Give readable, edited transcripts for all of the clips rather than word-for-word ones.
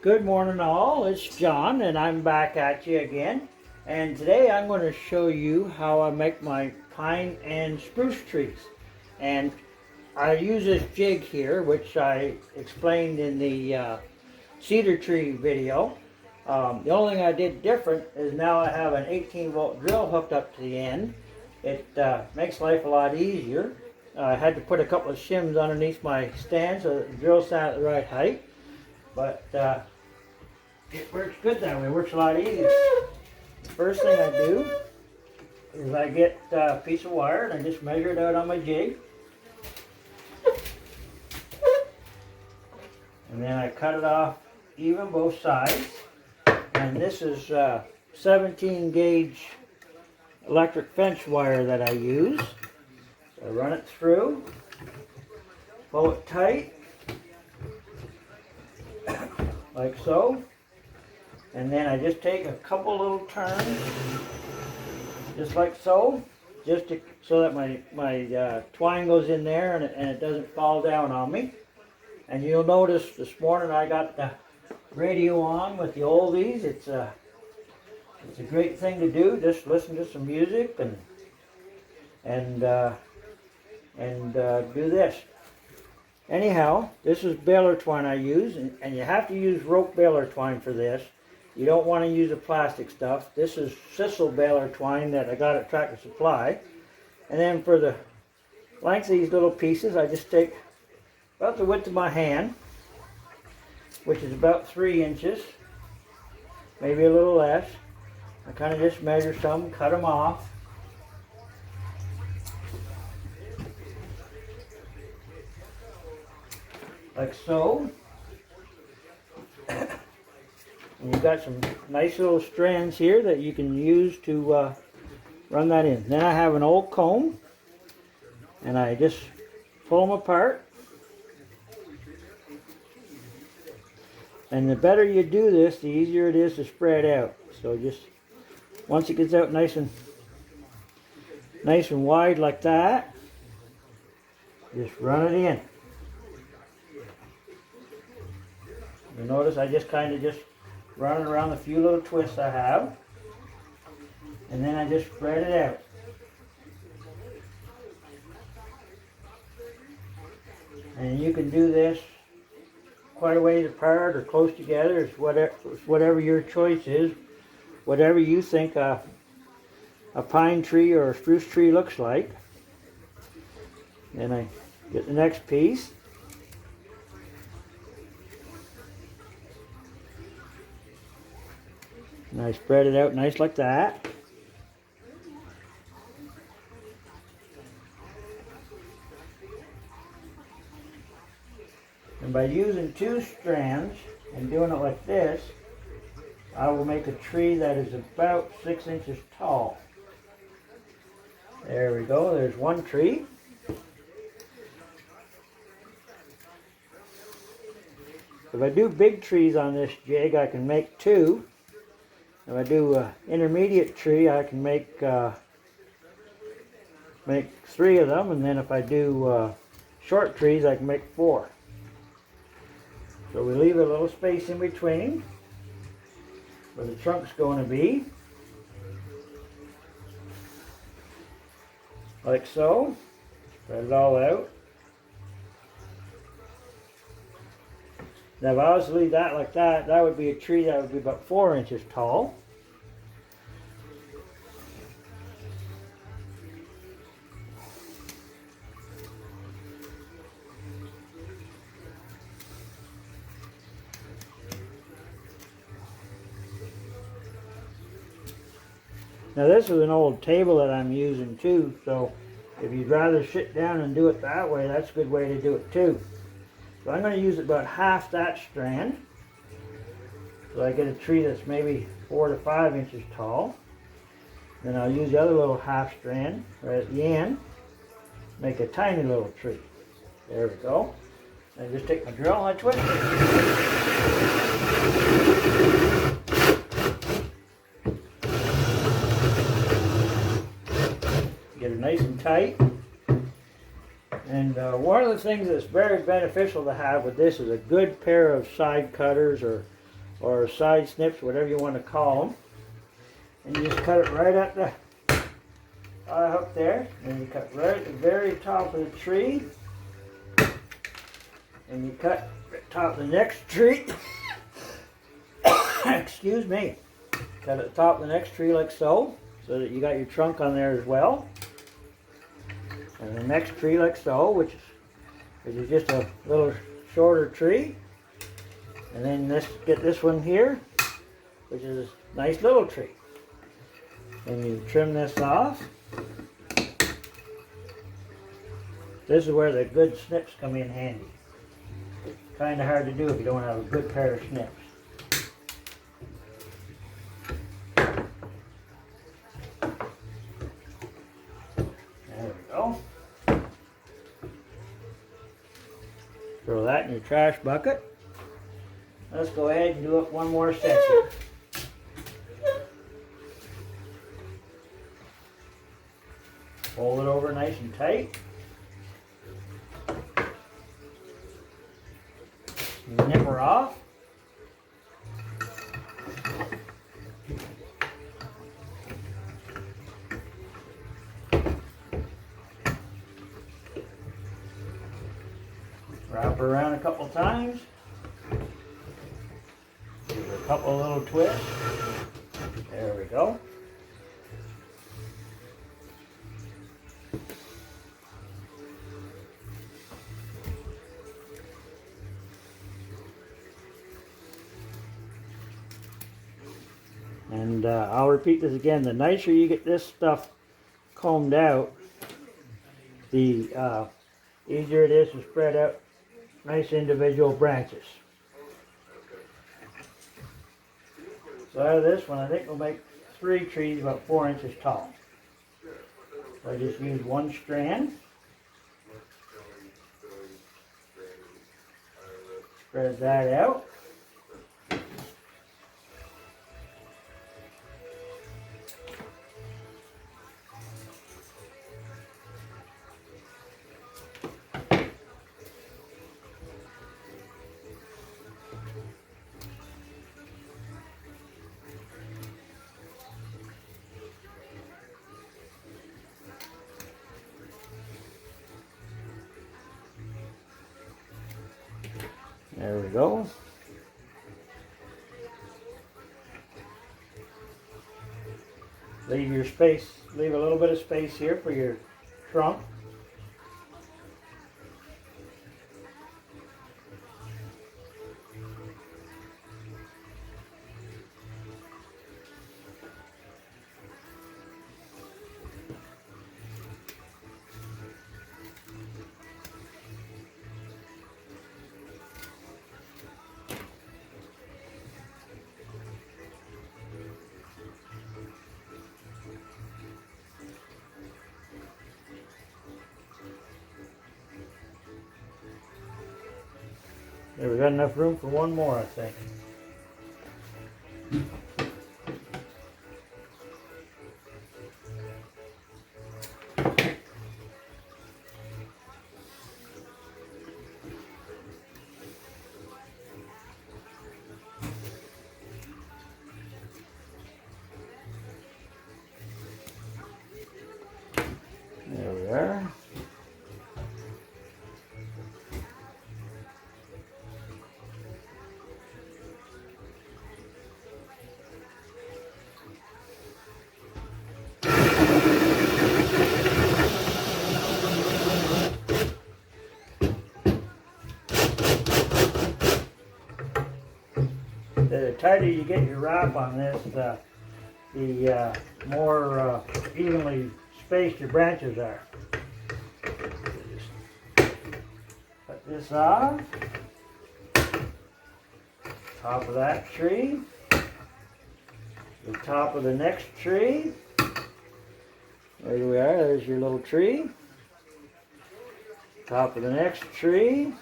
Good morning all, it's John and I'm back at you again. And today I'm going to show you how I make my pine and spruce trees. And I use this jig here, which I explained in the cedar tree video. The only thing I did different is now I have an 18-volt drill hooked up to the end. It makes life a lot easier. I had to put a couple of shims underneath my stand so that the drill sat at the right height. But it works good that way. It works a lot easier. The first thing I do is I get a piece of wire and I just measure it out on my jig. And then I cut it off even both sides. And this is 17 gauge electric fence wire that I use. So I run it through, pull it tight, like so. And then I just take a couple little turns, just like so, so that my twine goes in there and it doesn't fall down on me. And you'll notice this morning I got the radio on with the oldies. It's a great thing to do. Just listen to some music and do this. Anyhow, this is baler twine I use, and you have to use rope baler twine for this. You don't want to use the plastic stuff. This is Sisal Baler Twine that I got at Tractor Supply. And then for the length of these little pieces, I just take about the width of my hand, which is about 3 inches, maybe a little less. I kind of just measure some, cut them off. Like so. And you've got some nice little strands here that you can use to run that in. Then I have an old comb and I just pull them apart. And the better you do this, the easier it is to spread out. So just once it gets out nice and wide like that, just run it in. You notice I just kind of run it around the few little twists I have, and then I just spread it out. And you can do this quite a ways apart or close together. It's whatever your choice is, whatever you think a pine tree or a spruce tree looks like. Then I get the next piece. And I spread it out nice like that. And by using 2 strands and doing it like this, I will make a tree that is about 6 inches tall. There we go, there's one tree. If I do big trees on this jig, I can make 2. If I do an intermediate tree, I can make 3 of them, and then if I do short trees, I can make 4. So we leave a little space in between where the trunk's going to be, like so. Spread it all out. Now if I was to leave that like that, that would be a tree that would be about 4 inches tall. Now this is an old table that I'm using too, so if you'd rather sit down and do it that way, that's a good way to do it too. So I'm going to use about half that strand, so I get a tree that's maybe 4 to 5 inches tall. Then I'll use the other little half strand right at the end, make a tiny little tree. There we go. And just take my drill and I twist it. Get it nice and tight. And one of the things that's very beneficial to have with this is a good pair of side cutters or or side snips, whatever you want to call them. And you just cut it right at the hook there. And you cut right at the very top of the tree. And you cut the top of the next tree. Excuse me. Cut at the top of the next tree like so that you got your trunk on there as well. And the next tree like so, which is just a little shorter tree. And then get this one here, which is a nice little tree. And you trim this off. This is where the good snips come in handy. Kind of hard to do if you don't have a good pair of snips. There we go. Throw that in your trash bucket. Let's go ahead and do it one more set here. Fold it over nice and tight. Nip her off. Wrap her around a couple times. Give her a couple little twists. There we go. And I'll repeat this again. The nicer you get this stuff combed out, the easier it is to spread out nice individual branches. So out of this one, I think we'll make 3 trees about 4 inches tall. So I just use one strand. Spread that out. There we go. Leave your space, leave a little bit of space here for your trunk. There, we got enough room for one more, I think. There we are. The tighter you get your wrap on this, the more evenly spaced your branches are. Just cut this off. Top of that tree. The top of the next tree. There we are, there's your little tree. Top of the next tree.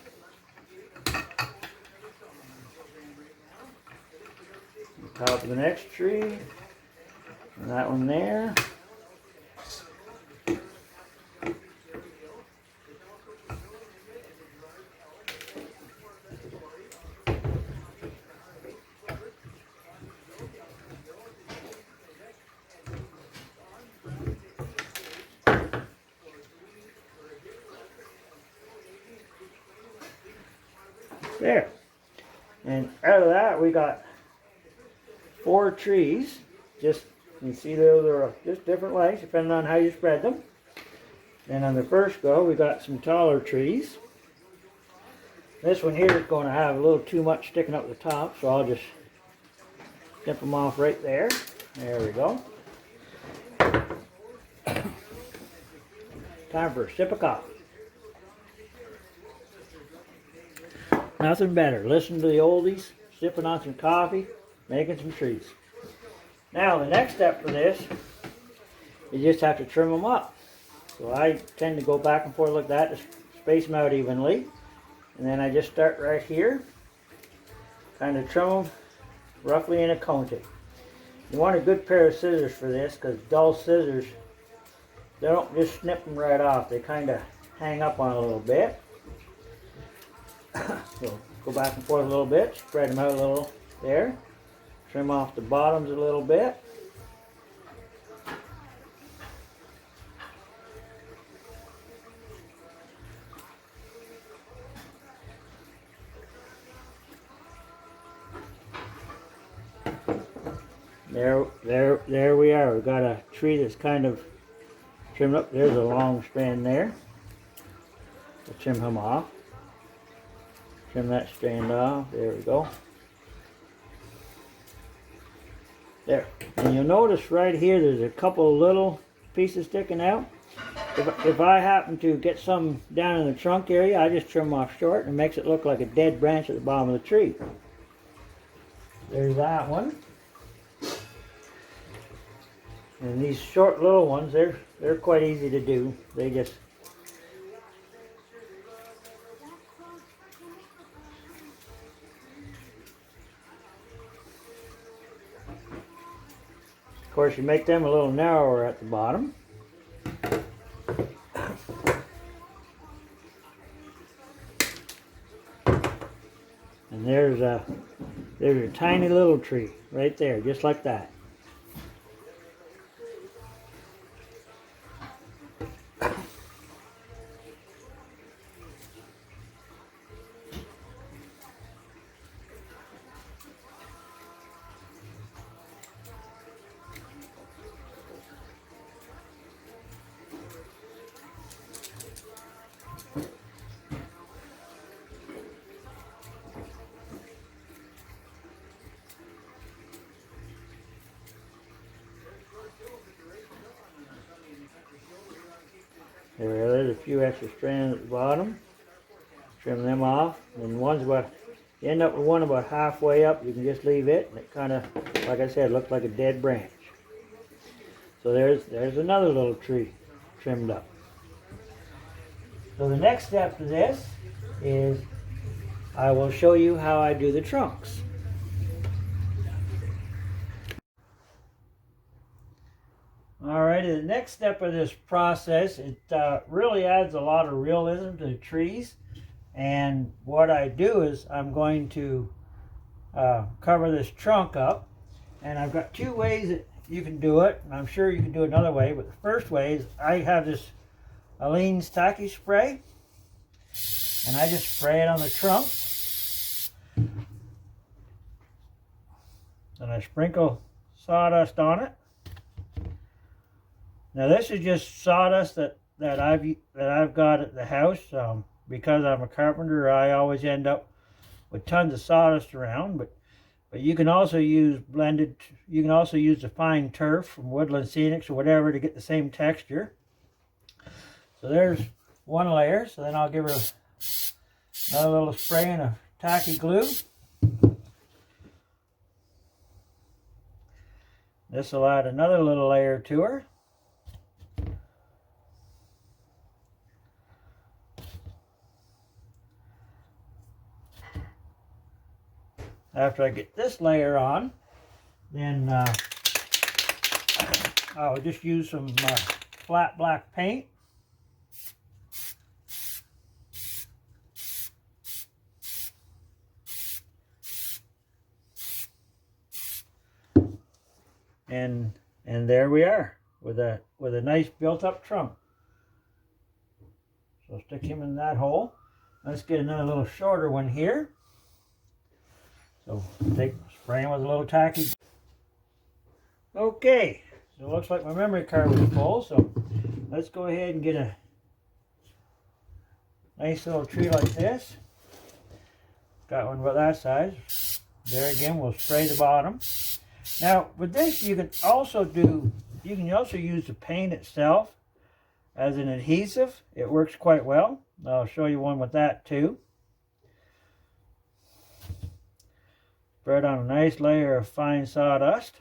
Top of the next tree, and that one there. There. And out of that we got 4 trees. Just, you can see those are just different lengths depending on how you spread them. And on the first go we got some taller trees. This one here is going to have a little too much sticking up the top, so I'll just snip them off right there. There we go. Time for a sip of coffee. Nothing better. Listen to the oldies, sipping on some coffee, making some trees. Now the next step for this, you just have to trim them up. So I tend to go back and forth like that to space them out evenly. And then I just start right here, kind of trim them roughly in a cone shape. You want a good pair of scissors for this, because dull scissors, they don't just snip them right off. They kind of hang up on a little bit. So go back and forth a little bit, spread them out a little there. Trim off the bottoms a little bit. There we are. We've got a tree that's kind of trimmed up. There's a long strand there. We'll trim him off. Trim that strand off. There we go. There. And you'll notice right here there's a couple little pieces sticking out. If I happen to get some down in the trunk area, I just trim off short and it makes it look like a dead branch at the bottom of the tree. There's that one. And these short little ones, they're quite easy to do. They just of course you make them a little narrower at the bottom. And there's a tiny little tree right there, just like that. There's a few extra strands at the bottom. Trim them off. And one's about, you end up with one about halfway up. You can just leave it, and it kind of, like I said, looks like a dead branch. So there's another little tree trimmed up. So the next step to this is I will show you how I do the trunks. Alright, the next step of this process, it really adds a lot of realism to the trees. And what I do is I'm going to cover this trunk up. And I've got 2 ways that you can do it. And I'm sure you can do it another way. But the first way is I have this Aleene's tacky spray. And I just spray it on the trunk. And I sprinkle sawdust on it. Now this is just sawdust that I've got at the house. Because I'm a carpenter, I always end up with tons of sawdust around. But you can also use blended. You can also use the fine turf from Woodland Scenics or whatever to get the same texture. So there's one layer. So then I'll give her another little spray and a tacky glue. This will add another little layer to her. After I get this layer on, then I'll just use some flat black paint. And there we are with a nice built up trunk. So stick him in that hole. Let's get another little shorter one here. So spray them with a little tacky. Okay, so it looks like my memory card was full, so let's go ahead and get a nice little tree like this. Got one about that size. There again, we'll spray the bottom. Now with this, you can also use the paint itself as an adhesive. It works quite well. I'll show you one with that too. Spread on a nice layer of fine sawdust.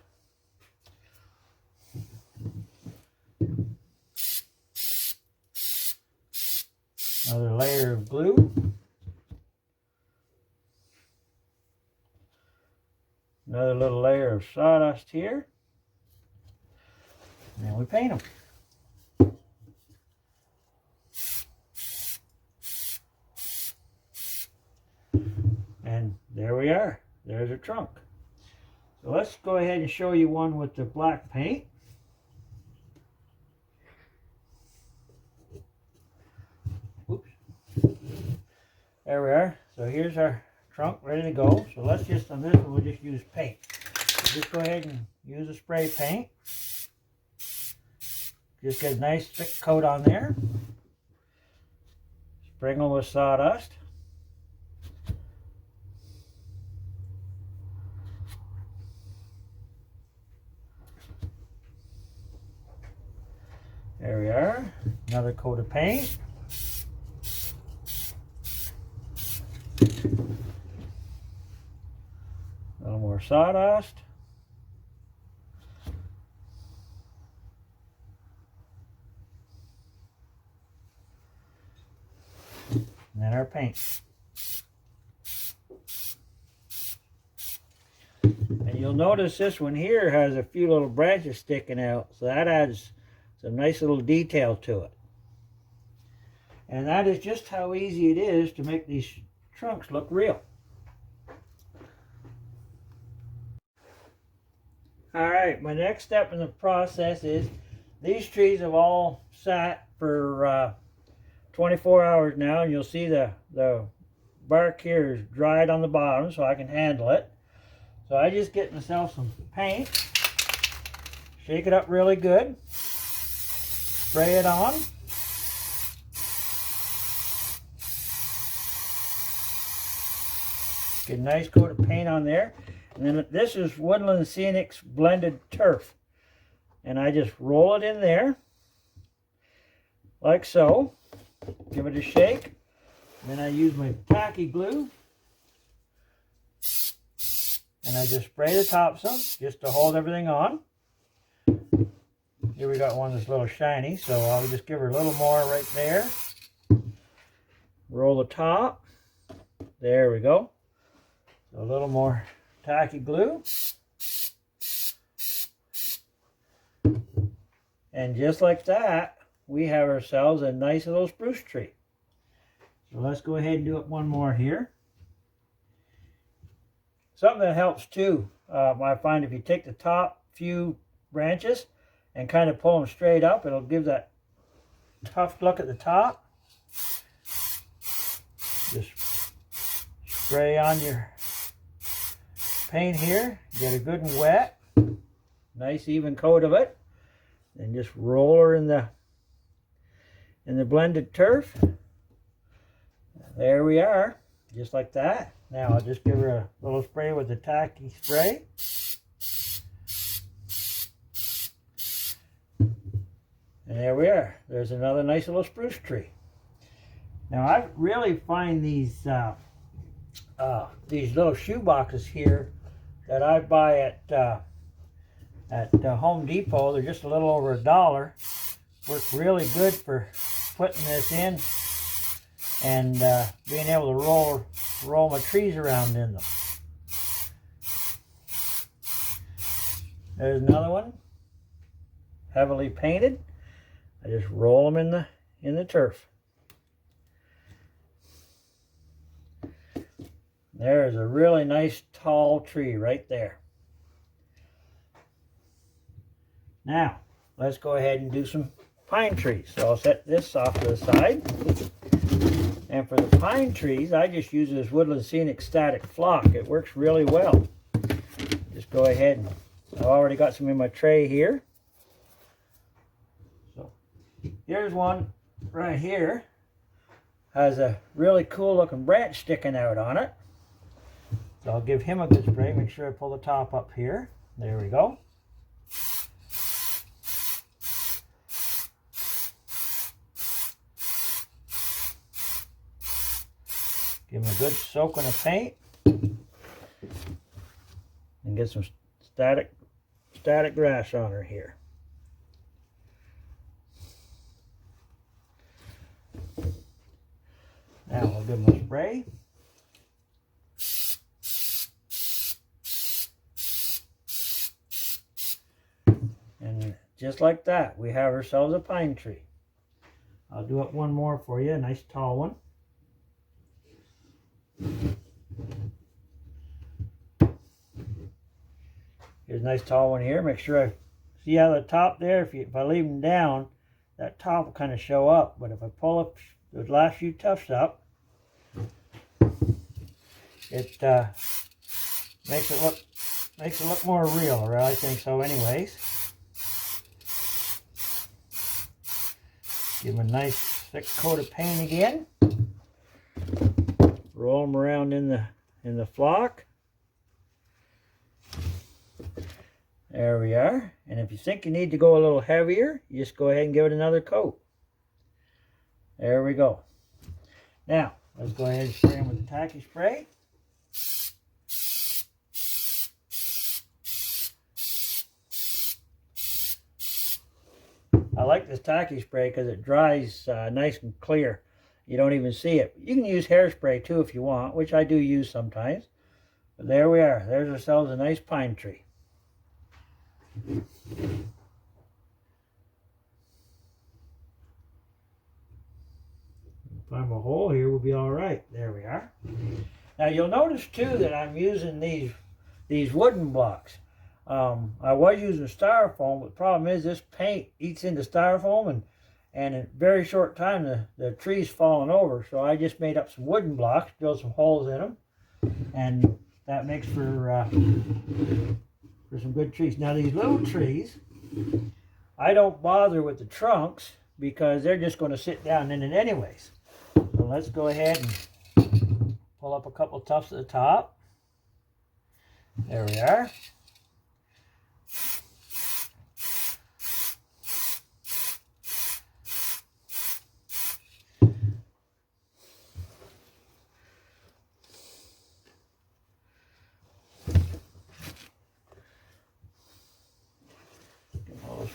Another layer of glue. Another little layer of sawdust here. And we paint them. And there we are. There's a trunk. So let's go ahead and show you one with the black paint. Oops. There we are. So here's our trunk ready to go. So let's just, on this one, we'll just use paint. So just go ahead and use a spray paint. Just get a nice thick coat on there. Sprinkle with sawdust. There we are. Another coat of paint. A little more sawdust. And then our paint. And you'll notice this one here has a few little branches sticking out, so that adds some nice little detail to it. And that is just how easy it is to make these trunks look real. Alright, my next step in the process is these trees have all sat for 24 hours now, and you'll see the bark here is dried on the bottom so I can handle it. So I just get myself some paint, shake it up really good, spray it on. Get a nice coat of paint on there. And then this is Woodland Scenics Blended Turf. And I just roll it in there, like so. Give it a shake. Then I use my tacky glue. And I just spray the top some, just to hold everything on. Here we got one that's a little shiny, so I'll just give her a little more right there. Roll the top. There we go. So a little more tacky glue. And just like that, we have ourselves a nice little spruce tree. So let's go ahead and do it one more here. Something that helps too, I find if you take the top few branches and kind of pull them straight up, it'll give that tough look at the top. Just spray on your paint here, get it good and wet, nice even coat of it, and just roll her in the blended turf. There we are, just like that. Now I'll just give her a little spray with the tacky spray. And there we are. There's another nice little spruce tree. Now I really find these little shoe boxes here that I buy at Home Depot. They're just a little over $1. Work really good for putting this in and being able to roll my trees around in them. There's another one, heavily painted. I just roll them in the turf. There's a really nice tall tree right there. Now, let's go ahead and do some pine trees. So I'll set this off to the side. And for the pine trees, I just use this Woodland Scenics Static Flock. It works really well. Just go ahead and I've already got some in my tray here. So here's one right here. Has a really cool looking branch sticking out on it. So I'll give him a good spray. Make sure I pull the top up here. There we go. Give him a good soaking of paint. And get some static grass on her here. Now we'll give him a spray. And just like that, we have ourselves a pine tree. I'll do up one more for you, a nice tall one. Here's a nice tall one here. Make sure I see how the top there, if I leave them down, that top will kind of show up. But if I pull up those last few tufts up, it makes it look more real, or I think so anyways. Give them a nice thick coat of paint again. Roll them around in the flock. There we are. And if you think you need to go a little heavier, you just go ahead and give it another coat. There we go. Now, let's go ahead and spray them with the tacky spray. I like this tacky spray because it dries nice and clear. You don't even see it. You can use hairspray too if you want, which I do use sometimes. But there we are. There's ourselves a nice pine tree. Find a hole here, we'll be all right. There we are. Now you'll notice too that I'm using these wooden blocks. I was using styrofoam, but the problem is this paint eats into styrofoam, and in a very short time the tree's falling over. So I just made up some wooden blocks, drilled some holes in them, and that makes for some good trees. Now these little trees, I don't bother with the trunks because they're just going to sit down in it anyways. So let's go ahead and pull up a couple tufts at the top. There we are.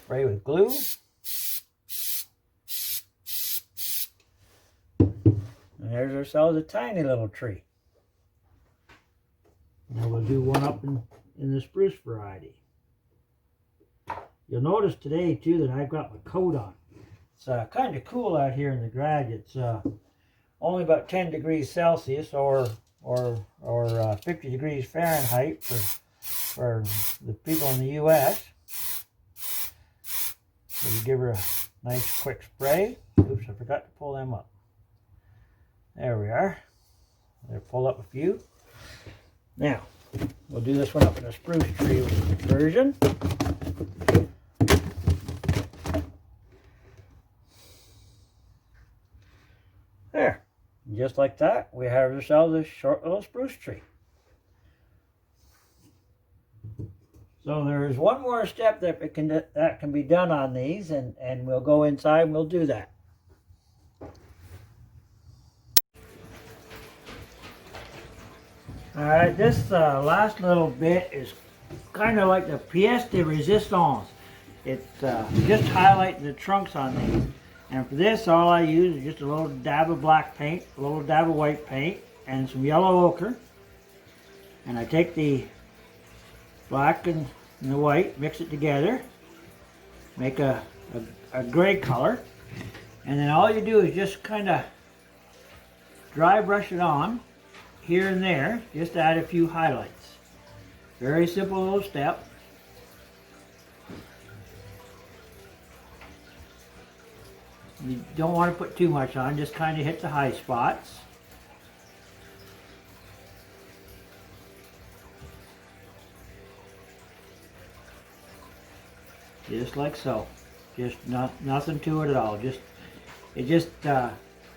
Spray with glue. And there's ourselves a tiny little tree. Now we'll do one up in the spruce variety. You'll notice today too that I've got my coat on. It's kind of cool out here in the garage. It's only about 10 degrees Celsius or 50 degrees Fahrenheit for the people in the U.S. So you give her a nice quick spray. Oops, I forgot to pull them up. There we are. I'll pull up a few. Now, we'll do this one up in a spruce tree version. There. And just like that, we have ourselves a short little spruce tree. So there is one more step that can be done on these, and we'll go inside and we'll do that. Alright, this last little bit is kind of like the pièce de résistance. It's just highlighting the trunks on these. And for this, all I use is just a little dab of black paint, a little dab of white paint, and some yellow ochre. And I take the black and the white, mix it together, make a gray color, and then all you do is just kind of dry brush it on here and there, just to add a few highlights. Very simple little step. You don't want to put too much on, just kind of hit the high spots. Just like so. Just nothing to it at all. It just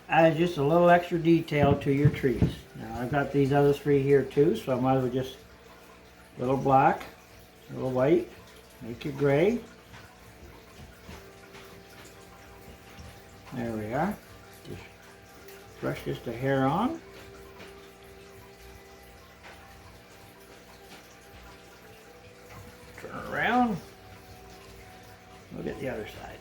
adds just a little extra detail to your trees. Now I've got these other three here too, so I might as well just a little black, a little white, make it gray. There we are. Just brush just a hair on. Turn it around. Look at the other side.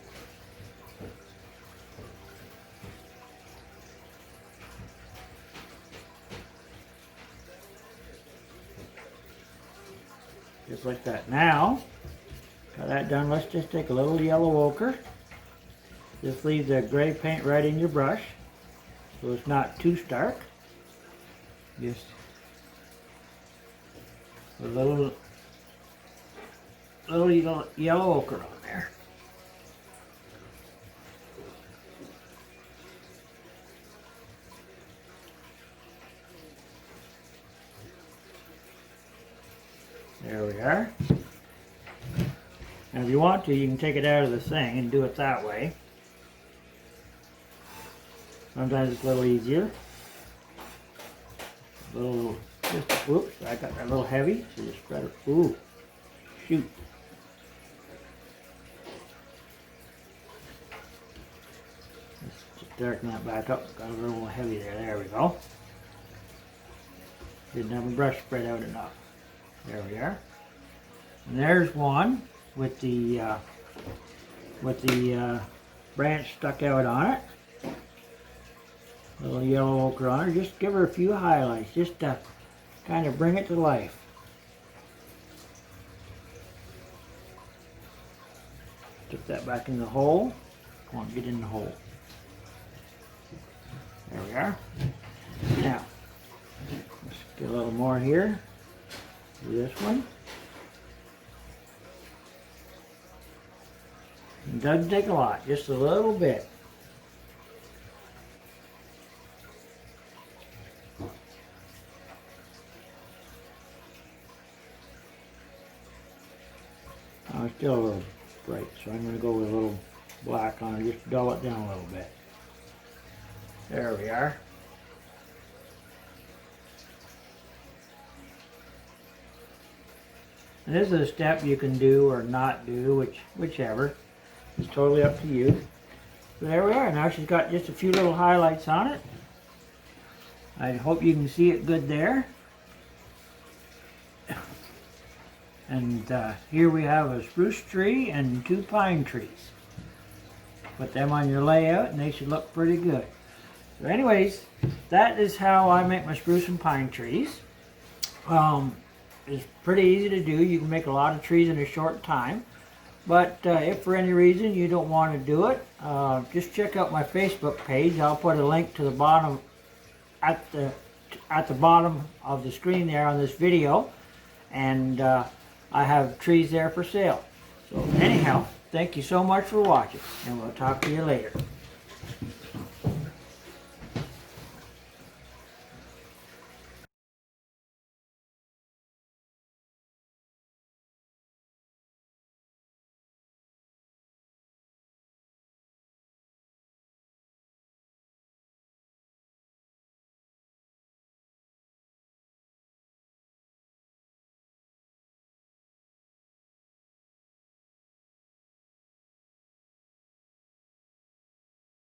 Just like that. Now, got that done, let's just take a little yellow ochre. Just leave the gray paint right in your brush, so it's not too stark. Just a little yellow ochre on there. There we are. And if you want to, you can take it out of the thing and do it that way. Sometimes it's a little easier. Whoops, I got that a little heavy, so just spread it. Ooh, shoot. Let's just darken that back up. Got a little heavy there. There we go. Didn't have my brush spread out enough. There we are. And there's one with the branch stuck out on it. Little yellow ochre on her. Just give her a few highlights, just to kind of bring it to life. Put that back in the hole. Come on, get in the hole. There we are. Now, let's get a little more here. Do this one. It doesn't take a lot, just a little bit. Oh, it's still a little bright, so I'm going to go with a little black on it, just dull it down a little bit. There we are. And this is a step you can do or not do, whichever. It's totally up to you. So there we are. Now she's got just a few little highlights on it. I hope you can see it good there. And here we have a spruce tree and 2 pine trees. Put them on your layout and they should look pretty good. So anyways, that is how I make my spruce and pine trees. It's pretty easy to do. You can make a lot of trees in a short time. But if for any reason you don't want to do it, just check out my Facebook page. I'll put a link to the bottom at the bottom of the screen there on this video. And I have trees there for sale. So anyhow, thank you so much for watching, and we'll talk to you later.